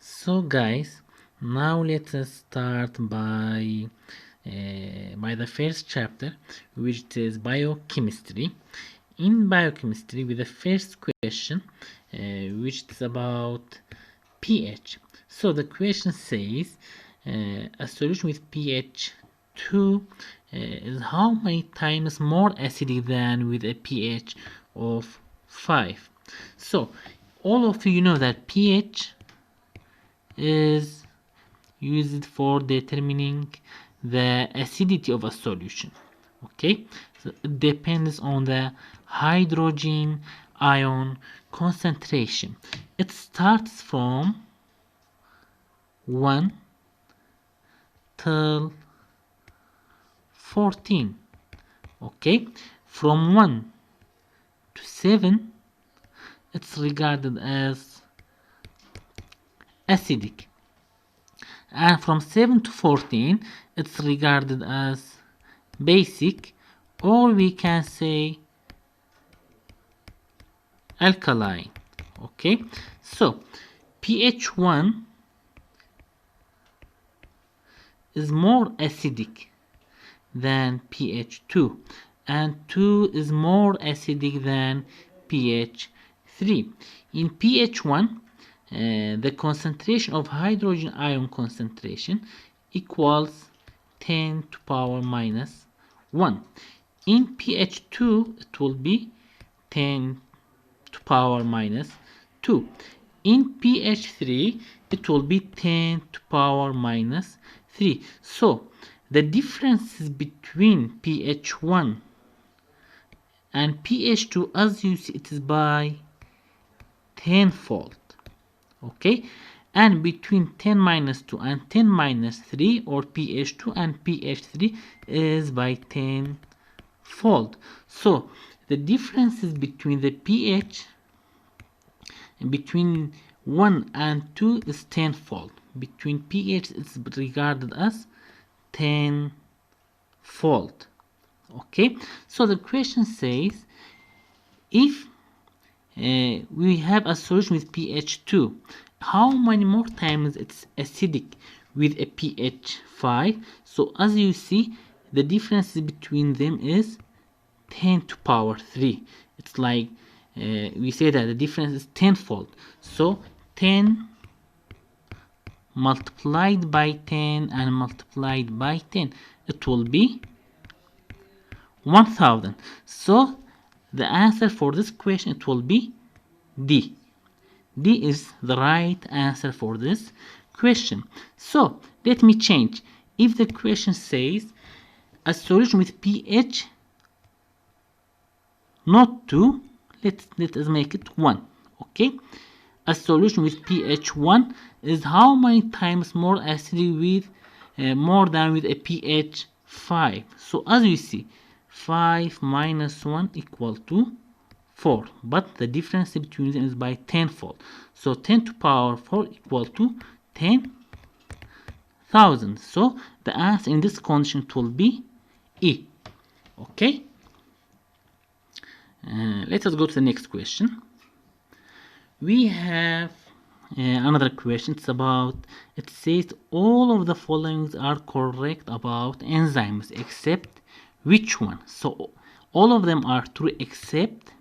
So guys, now let us start by the first chapter, which is biochemistry. In biochemistry, with the first question, which is about pH. So the question says a solution with pH 2 is how many times more acidic than with a pH of 5. So all of you know that pH is used for determining the acidity of a solution. Okay, so it depends on the hydrogen ion concentration. It starts from 1 till 14. Okay, from 1 to 7 it's regarded as acidic, and from 7 to 14 it's regarded as basic, or we can say alkaline. Okay, so pH 1 is more acidic than pH 2, and 2 is more acidic than pH 3. In pH 1, the concentration of hydrogen ion concentration equals 10 to power minus 1. In pH 2, it will be 10 to power minus 2. In pH 3, it will be 10 to power minus 3. So the difference between pH 1 and pH 2, as you see, it is by 10-fold. Okay, and between 10 minus 2 and 10 minus 3, or pH 2 and pH 3, is by 10-fold. So the differences between the pH between 1 and 2 is 10-fold. Between pH it's regarded as 10-fold. Okay, so the question says, if we have a solution with pH 2, how many more times it's acidic with a pH 5? So as you see, the difference between them is 10 to power 3. It's like we say that the difference is 10-fold. So 10 multiplied by 10 and multiplied by 10, it will be 1000. So the answer for this question, it will be D. D is the right answer for this question. So let me change. If the question says a solution with pH not 2, let us make it 1. Okay, a solution with pH 1 is how many times more acidic with more than with a pH 5. So as you see, 5 minus 1 equal to 4, but the difference between them is by 10-fold. So 10 to power 4 equal to 10,000. So the answer in this condition will be E. Okay, let us go to the next question. We have another question. It's about, it says all of the following are correct about enzymes except which one? So all of them are true except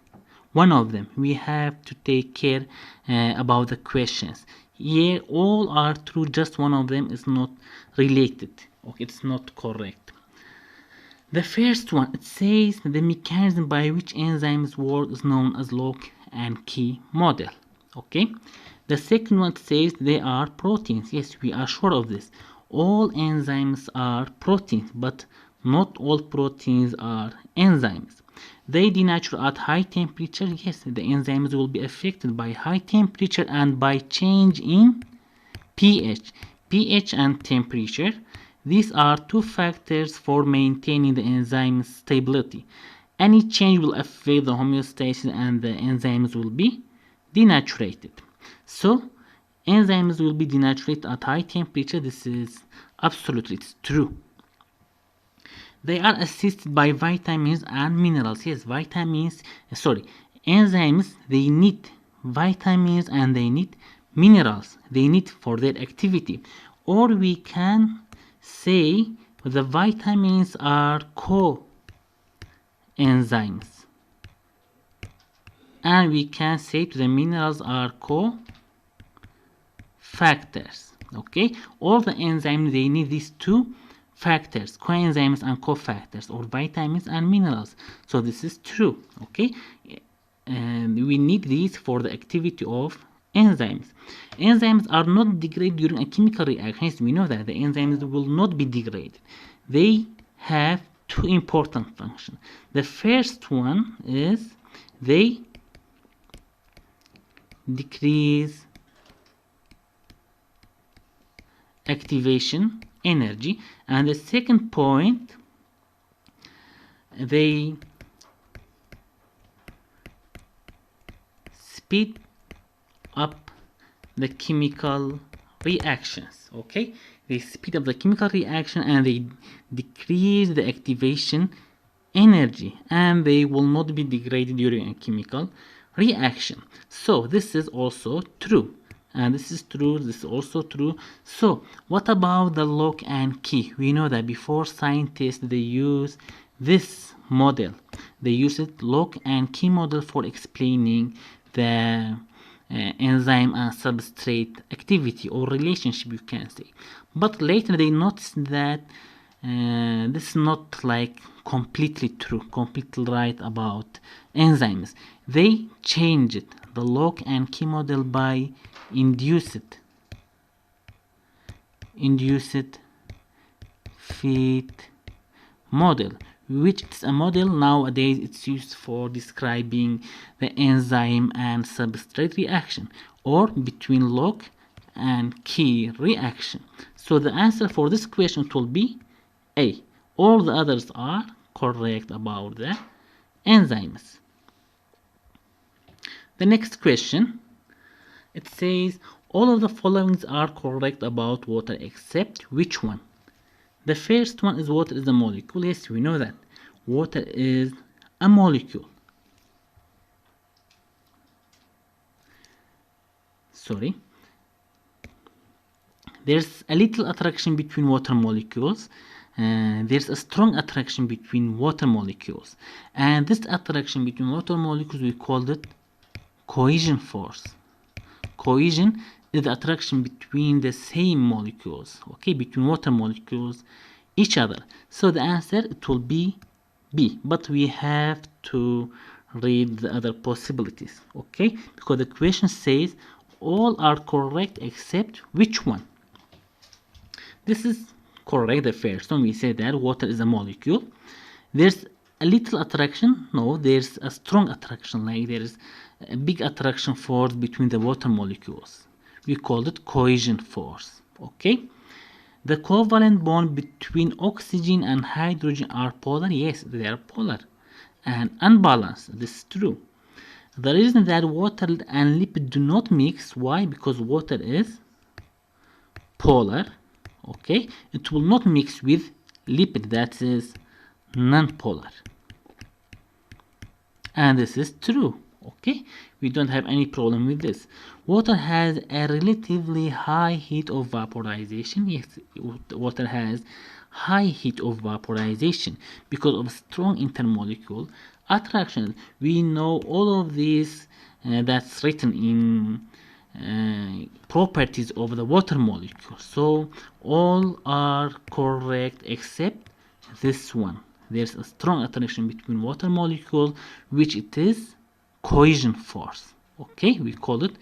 one of them. We have to take care about the questions. Here all are true, just one of them is not related. Okay, it's not correct. The first one, it says the mechanism by which enzymes work is known as lock and key model. Okay, the second one says they are proteins. Yes, we are sure of this. All enzymes are proteins, but not all proteins are enzymes. They denature at high temperature. Yes, the enzymes will be affected by high temperature and by change in pH. pH and temperature, these are two factors for maintaining the enzyme stability. Any change will affect the homeostasis and the enzymes will be denatured. So enzymes will be denatured at high temperature. This is absolutely, it's true. They are assisted by vitamins and minerals. Yes, enzymes, they need vitamins and they need minerals they need for their activity. Or we can say the vitamins are coenzymes, and we can say the minerals are cofactors. Okay, all the enzymes they need these two factors, coenzymes and cofactors, or vitamins and minerals. So this is true. Okay, and we need these for the activity of enzymes. Enzymes are not degraded during a chemical reaction. Yes, we know that the enzymes will not be degraded. They have two important functions. The first one is they decrease activation energy, and the second point, they speed up the chemical reactions. Okay, they speed up the chemical reaction and they decrease the activation energy, and they will not be degraded during a chemical reaction. So this is also true, and this is true, this is also true. So what about the lock and key? We know that before scientists they use this model, they use it lock and key model for explaining the enzyme and substrate activity or relationship, you can say. But later they noticed that this is not like completely true, completely right about enzymes. They changed the lock and key model by induced feed model, which is a model nowadays it's used for describing the enzyme and substrate reaction, or between lock and key reaction. So the answer for this question will be A. All the others are correct about the enzymes. The next question, it says all of the following are correct about water except which one? The first one is water is a molecule. Yes, we know that water is a molecule. Sorry. There's a little attraction between water molecules. There's a strong attraction between water molecules. And this attraction between water molecules, we called it cohesion force. Cohesion is the attraction between the same molecules, okay, between water molecules each other. So the answer it will be B, but we have to read the other possibilities, okay, because the question says all are correct except which one. This is correct, the first one. We say that water is a molecule. There's a little attraction. No, there's a strong attraction, like there is a big attraction force between the water molecules. We call it cohesion force. Okay. The covalent bond between oxygen and hydrogen are polar. Yes, they are polar and unbalanced. This is true. The reason that water and lipid do not mix, why? Because water is polar. Okay, it will not mix with lipid that is non-polar, and this is true. Okay, we don't have any problem with this. Water has a relatively high heat of vaporization. Yes, water has high heat of vaporization because of strong intermolecule attraction. We know all of these that's written in properties of the water molecule. So all are correct except this one. There's a strong attraction between water molecule, which it is cohesion force. Okay, we call it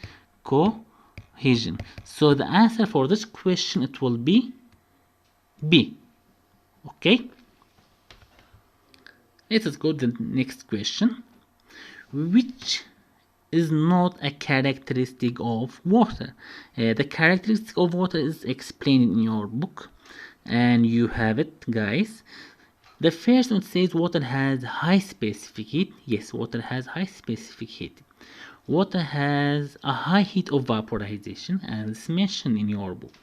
cohesion. So the answer for this question it will be B. Okay, let us go to the next question. Which is not a characteristic of water? The characteristic of water is explained in your book, and you have it, guys. The first one says water has high specific heat. Yes, water has high specific heat. Water has a high heat of vaporization, and it's mentioned in your book.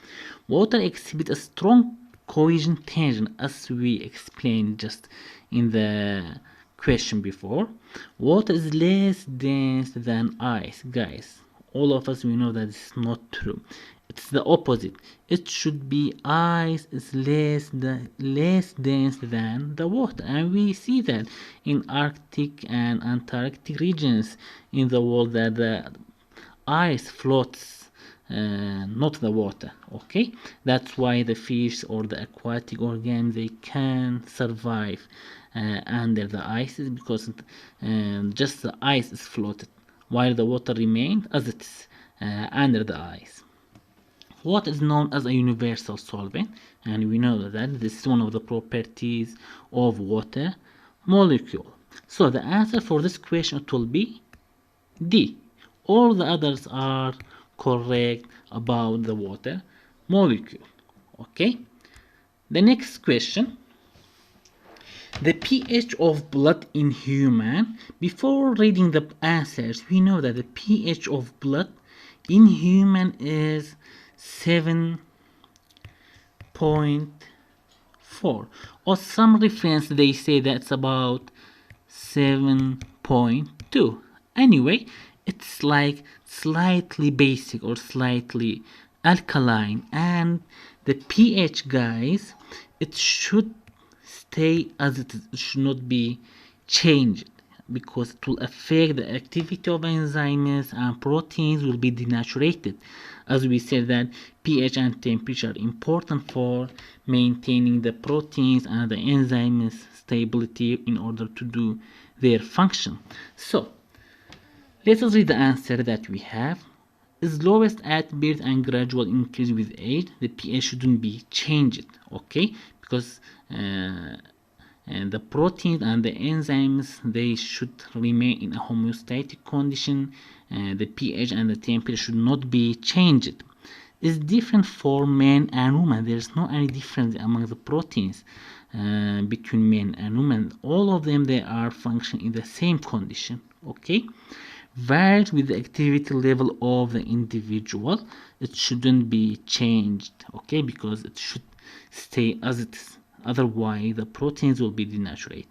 Water exhibits a strong cohesion tension, as we explained just in the question before. Water is less dense than ice, guys. all of us, we know that it's not true. It's the opposite. It should be ice is less dense than the water, and we see that in Arctic and Antarctic regions in the world that the ice floats, not the water. Okay, that's why the fish or the aquatic organisms, they can survive under the ice, because just the ice is floated while the water remains as it is under the ice. What is known as a universal solvent? And we know that this is one of the properties of water molecule. So the answer for this question will be D. All the others are correct about the water molecule. Okay. The next question. The pH of blood in human. Before reading the answers, we know that the pH of blood in human is 7.4, or some reference they say that's about 7.2. Anyway, it's like slightly basic or slightly alkaline, and the pH, guys, it should stay as it is. It should not be changed, because it will affect the activity of enzymes and proteins will be denatured. As we said that pH and temperature are important for maintaining the proteins and the enzymes stability in order to do their function. So let us read the answer that we have. Is lowest at birth and gradual increase with age. The pH shouldn't be changed, okay, because and the proteins and the enzymes, they should remain in a homeostatic condition. The pH and the temperature should not be changed. It's different for men and women. There's no any difference among the proteins between men and women. All of them, they are functioning in the same condition, okay. Varies with the activity level of the individual. It shouldn't be changed, okay, because it should stay as it is. Otherwise, the proteins will be denatured.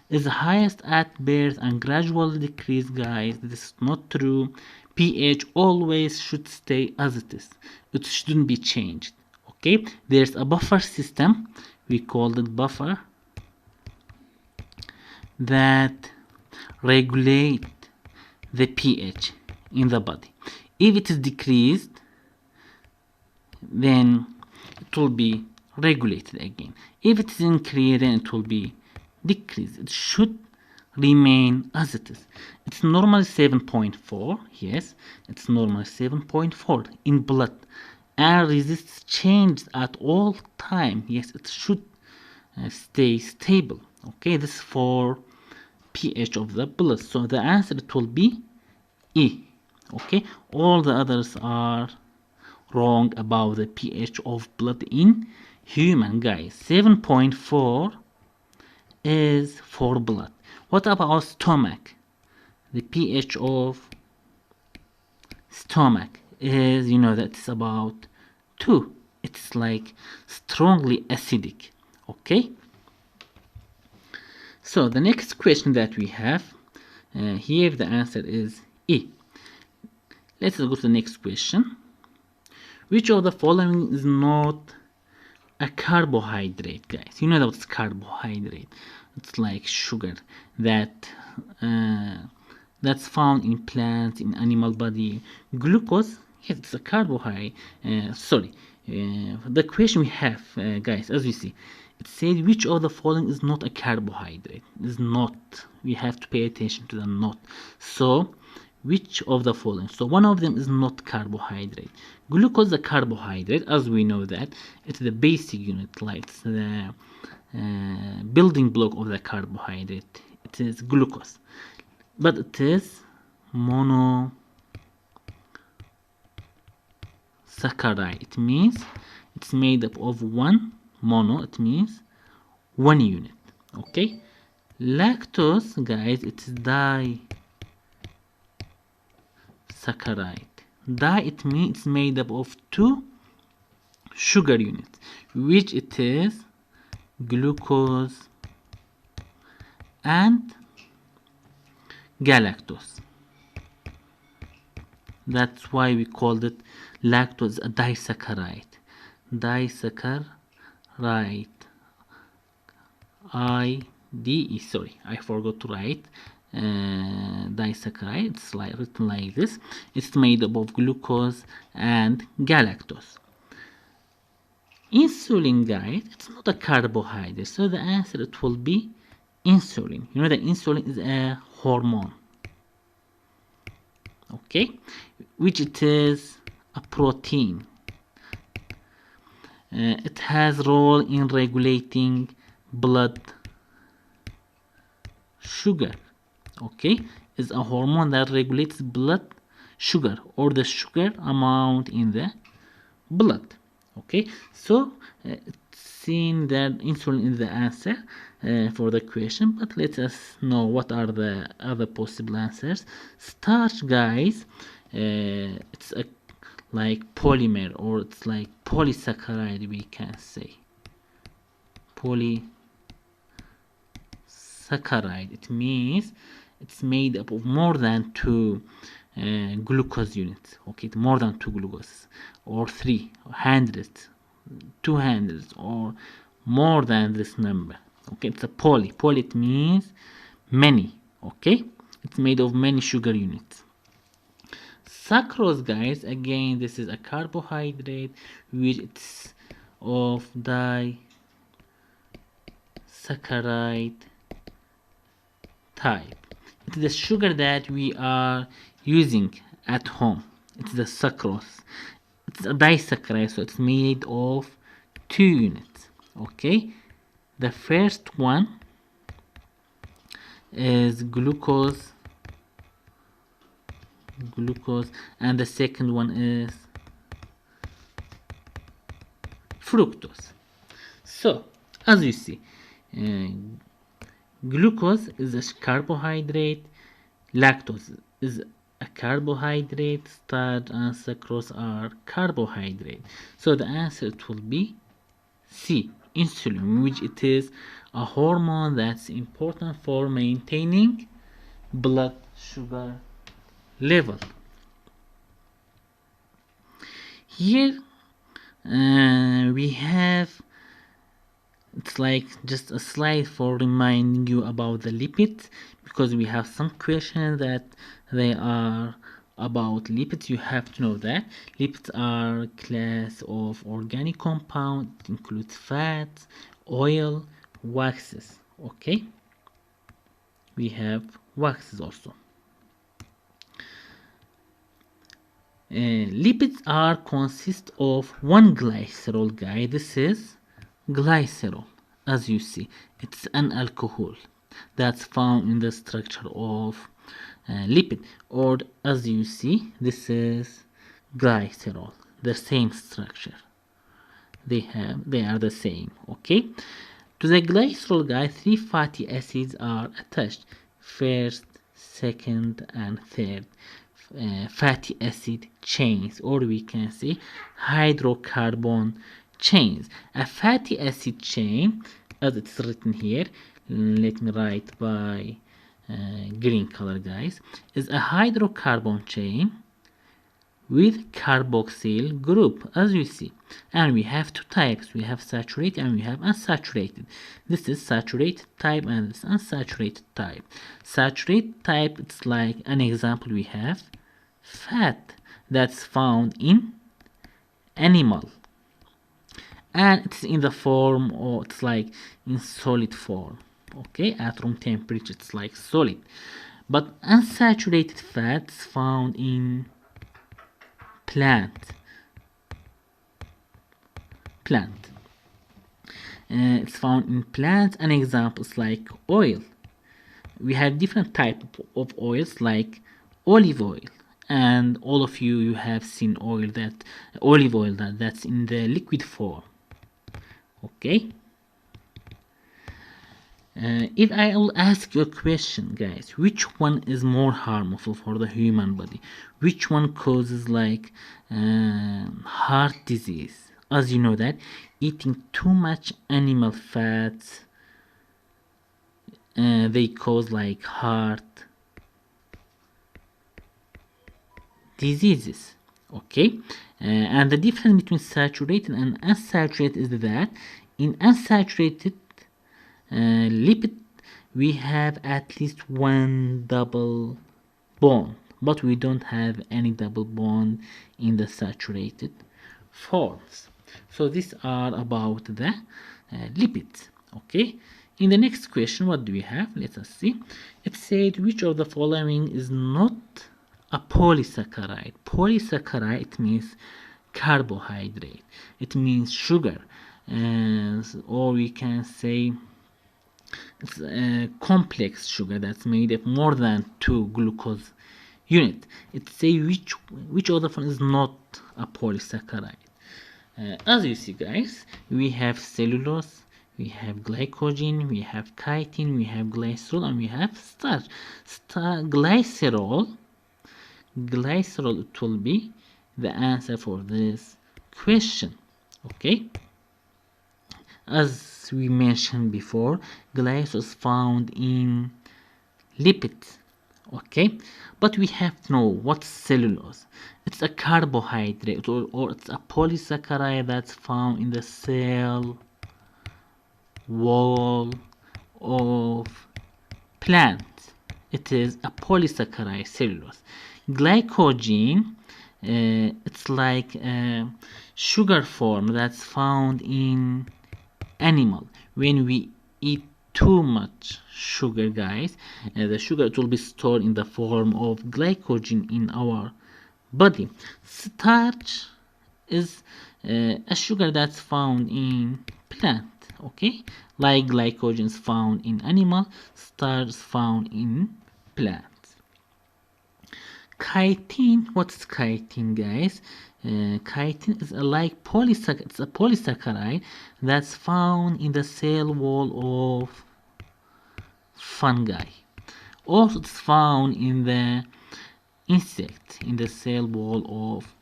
Is highest at birth and gradually decrease, guys. This is not true. pH always should stay as it is. It shouldn't be changed. Okay, there's a buffer system. We call it buffer that regulate the pH in the body. If it is decreased, then it will be regulated again. If it is increased, then it will be decreased. It should remain as it is. It's normally 7.4. Yes, it's normally 7.4 in blood, and resists change at all time. Yes, it should stay stable. Okay, this is for pH of the blood. So the answer, it will be E. Okay, all the others are wrong about the pH of blood in human, guys. 7.4 is for blood. What about stomach? The pH of stomach is, you know, that's about 2. It's like strongly acidic. Okay, so the next question that we have here, the answer is E. Let's go to the next question. Which of the following is not a carbohydrate, guys? You know what's carbohydrate? It's like sugar that that's found in plants, in animal body. Glucose, yes, it's a carbohydrate. The question we have, guys, as we see, it says which of the following is not a carbohydrate? Is not. We have to pay attention to the not. So which of the following? So one of them is not carbohydrate. Glucose is a carbohydrate, as we know that it's the basic unit, like it's the building block of the carbohydrate. It is glucose, but it is monosaccharide. It means it's made up of one mono. It means one unit. Okay. Lactose, guys, it's disaccharide. Di, it means it's made up of two sugar units, which it is glucose and galactose. That's why we called it lactose a disaccharide. Disaccharide. IDE. Sorry, I forgot to write. Disaccharide. It's like written like this. It's made up of glucose and galactose. Insulin, guys, it's not a carbohydrate, so the answer it will be insulin. You know that insulin is a hormone, okay, which it is a protein. It has role in regulating blood sugar, okay, is a hormone that regulates blood sugar or the sugar amount in the blood. Okay, so it's seen that insulin is the answer for the question, but let us know what are the other possible answers. Starch, guys, it's a like polymer, or it's like polysaccharide, we can say. Polysaccharide, it means it's made up of more than two glucose units, okay, more than two glucose, or 300, 200, or more than this number, okay. It's a poly it means many, okay. It's made of many sugar units. Sucrose, guys, again, this is a carbohydrate which it's of disaccharide type. It's the sugar that we are using at home. It's the sucrose. It's a disaccharide, so it's made of two units, okay. The first one is glucose, and the second one is fructose. So as you see, glucose is a carbohydrate, lactose is a carbohydrate, starch and sucrose are carbohydrate. So the answer it will be C, insulin, which it is a hormone that's important for maintaining blood sugar level. Here we have, it's like just a slide for reminding you about the lipids, because we have some questions that they are about lipids. You have to know that lipids are a class of organic compound. It includes fats, oil, waxes, okay. We have waxes also. Lipids are consist of one glycerol, guy. This is glycerol. As you see, it's an alcohol that's found in the structure of lipid, or as you see, this is glycerol, the same structure. They are the same, okay. To the glycerol, guys, three fatty acids are attached: first, second and third fatty acid chains, or we can say hydrocarbon chains. A fatty acid chain, as it's written here, let me write by green color, guys, is a hydrocarbon chain with carboxyl group, as you see. And we have two types: we have saturated and we have unsaturated. This is saturated type and this unsaturated type. Saturated type, it's like an example, we have fat that's found in animal, and it's in the form, or it's like in solid form, okay. At room temperature it's like solid. But unsaturated fats found in plant. It's found in plants, and examples like oil. We have different type of oils, like olive oil, and all of you have seen olive oil that's in the liquid form, okay. If I will ask you a question, guys, which one is more harmful for the human body? Which one causes like heart disease? As you know that eating too much animal fats, they cause like heart diseases. Okay, and the difference between saturated and unsaturated is that in unsaturated lipid we have at least one double bond, but we don't have any double bond in the saturated forms. So these are about the lipids. Okay, in the next question, what do we have? Let us see. It said which of the following is not a polysaccharide. Polysaccharide means carbohydrate, it means sugar, or we can say it's a complex sugar that's made of more than 2 glucose unit. It say which other one is not a polysaccharide. As you see, guys, we have cellulose, we have glycogen, we have chitin, we have glycerol, and we have starch. Glycerol it will be the answer for this question. Okay, as we mentioned before, glycerol is found in lipids. Okay, but we have to know what's cellulose. It's a carbohydrate, or it's a polysaccharide that's found in the cell wall of plants. It is a polysaccharide, cellulose. Glycogen, it's like a sugar form that's found in animal. When we eat too much sugar, guys, the sugar, it will be stored in the form of glycogen in our body. Starch is a sugar that's found in plant. Okay, like glycogen is found in animal, starch is found in plants. Chitin, what's chitin, guys? Chitin is like it's a polysaccharide that's found in the cell wall of fungi. Also, it's found in the insect, in the cell wall of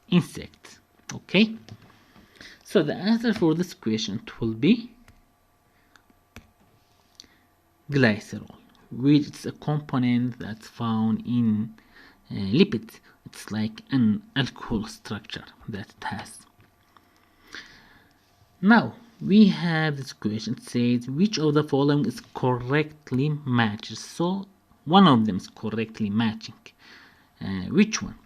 insects. Okay, so the answer for this question will be glycerol, which is a component that's found in lipids. It's like an alcohol structure that it has. Now we have this question. It says which of the following is correctly matched. So one of them is correctly matching. Which one?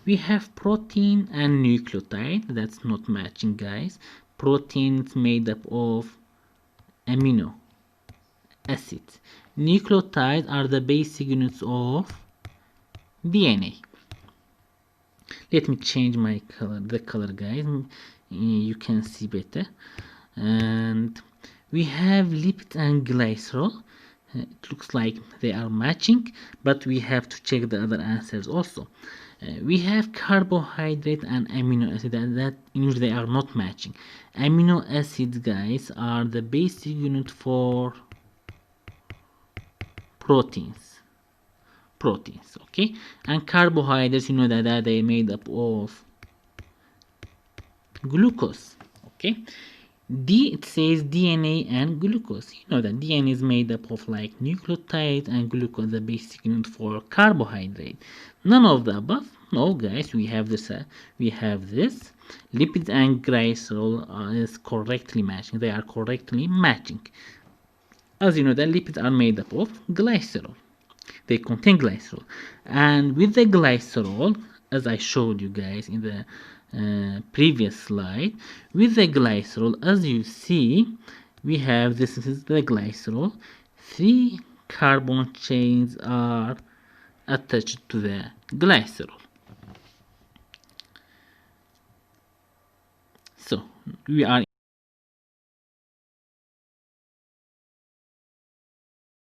We have protein and nucleotide. That's not matching, guys. Protein is made up of amino acids. Nucleotides are the basic units of DNA. Let me change my color, the color, guys. You can see better. And we have lipid and glycerol. It looks like they are matching, but we have to check the other answers also. We have carbohydrate and amino acid, that in which they are not matching. Amino acids, guys, are the basic unit for proteins. Okay, and carbohydrates, you know that they made up of glucose. Okay, it says DNA and glucose. You know that DNA is made up of like nucleotides and glucose, the basic unit for carbohydrate. None of the above. No, guys, we have this. Lipids and glycerol is correctly matching. They are correctly matching. As you know, the lipids are made up of glycerol. They contain glycerol, and with the glycerol, as I showed you guys in the previous slide, with the glycerol, as you see, we have this is the glycerol. 3 carbon chains are attached to the glycerol. So we are